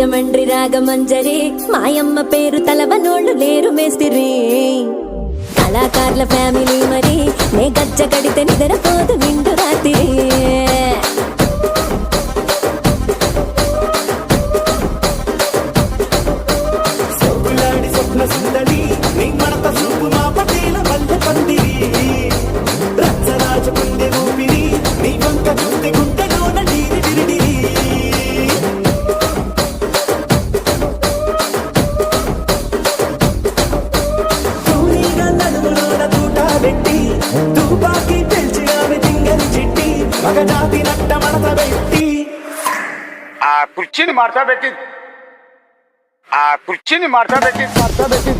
రాజమండ్రి రాగమంజరి మాయమ్మ పేరు తలవనోళ్ళు లేరు మేస్తిరి కళాకారుల ఫ్యామిలీ మరి నే గజ్జ కడితే నిద్రపోదు నిండు రాత్రి ఆ కుర్చీని మార్చబెట్టి